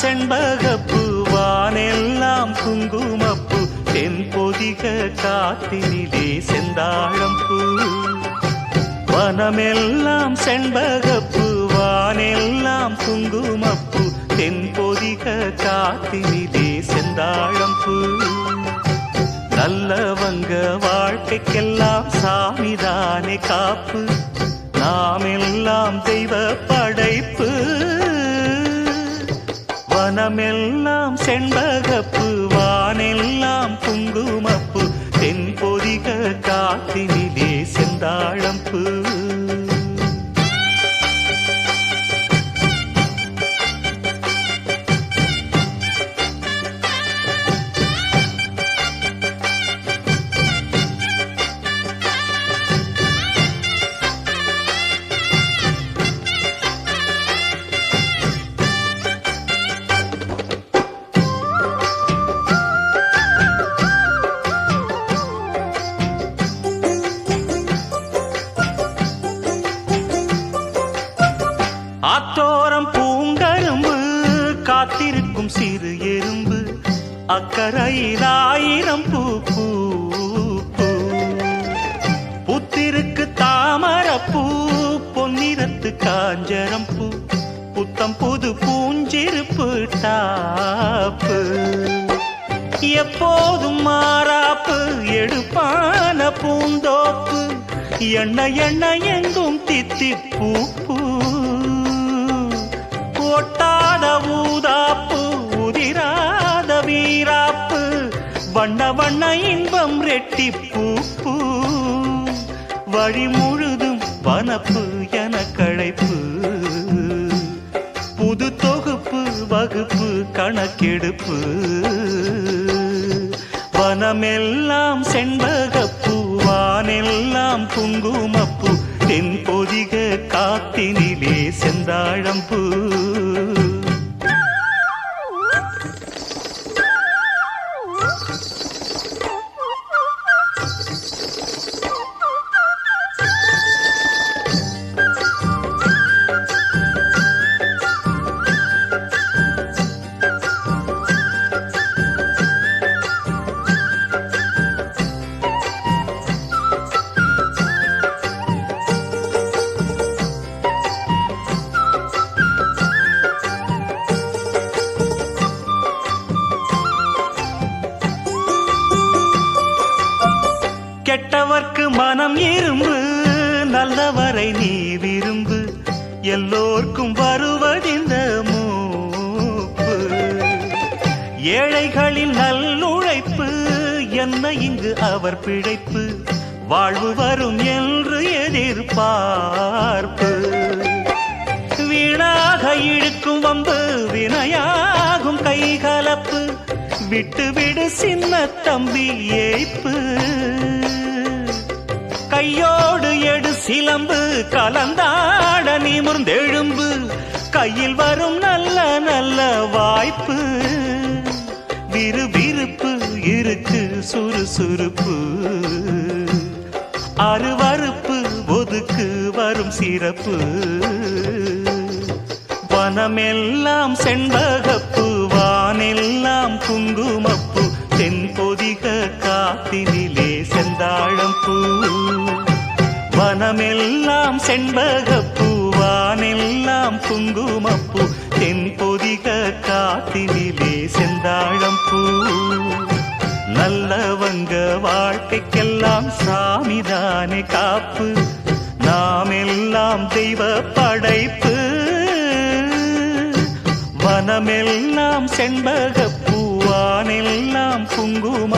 செண்பகப்பூ வானெல்லாம் குங்குமப்பூ தென்பொதிக காத்தினிலே செந்தாழம்பூ வனமெல்லாம் செண்பகப்பூ வானெல்லாம் குங்குமப்பூ தென்பொதிக காத்தினிலே செந்தாழம்பூ நல்லவங்க வாழ்க்கைக்கெல்லாம் சாமிதானே காப்பு நாமெல்லாம் தெய்வ படைப்பு வனமெல்லாம் செண்பகப்பூ வானெல்லாம் குங்குமப்பூ தென்பொதிக காத்தினிலே செந்தாழம்பூ ஆத்தோரம் பூங்கரும்பு காத்திருக்கும் சிறு எறும்பு அக்கரையில் ஆயிரம் பூ பூ புத்திருக்கு தாமரப்பூ பொன்னிறத்து காஞ்சரம் பூ புத்தம் புது பூஞ்சிருப்பு டாப்பு எப்போதும் மாறாப்பு எடுப்பான பூந்தோப்பு எண்ணெய் எண்ணெய் எங்கும் தித்திப்பூ பூ ஒட்டாத ஊதாப்பு உதிராத வீராப்பு வண்ண வண்ண இன்பம் ரெட்டிப்பூ பூ வழி முழுதும் வனப்பு என களைப்பு புது தொகுப்பு வகுப்பு கணக்கெடுப்பு வனமெல்லாம் செண்பகப்பூ வானெல்லாம் குங்குமப்பூ தென்பொதிக காத்தினிலே செந்தாழம்பூ கெட்டவர்க்கு மனம் இரும்பு நல்லவரை நீ விரும்பு எல்லோர்க்கும் வருவதிந்த மூப்பு ஏழைகளின் நல்லுழைப்பு என்ன இங்கு அவர் பிழைப்பு வாழ்வு வரும் என்று எதிர்பார்ப்பு வீணாக இழுக்கும் வம்பு வினையாகும் கைகலப்பு விட்டு விடு சின்ன தம்பி ஏய்ப்பு கையோடு எடு சிலம்பு கலந்தாட நிமிர்ந்தெழும்பு கையில் வரும் நல்ல நல்ல வாய்ப்பு விறுவிறுப்பு இருக்கு சுறுசுறுப்பு அருவறுப்பு ஒதுக்கு வரும் சிறப்பு வனமெல்லாம் செண்பகப்பூ வானெல்லாம் குங்குமப்பூ தென்பொதிக காத்தினிலே செந்தாழம்பூ வனமெல்லாம் செண்பகப்பூ வானெல்லாம் குங்குமப்பூ தென்பொதிக காத்தினிலே செந்தாழம்பூ நல்லவங்க வாழ்க்கைக்கெல்லாம் சாமிதானே காப்பு நாமெல்லாம் தெய்வ படைப்பு வனமெல்லாம் செண்பகப்பூ வானெல்லாம் குங்குமப்பூ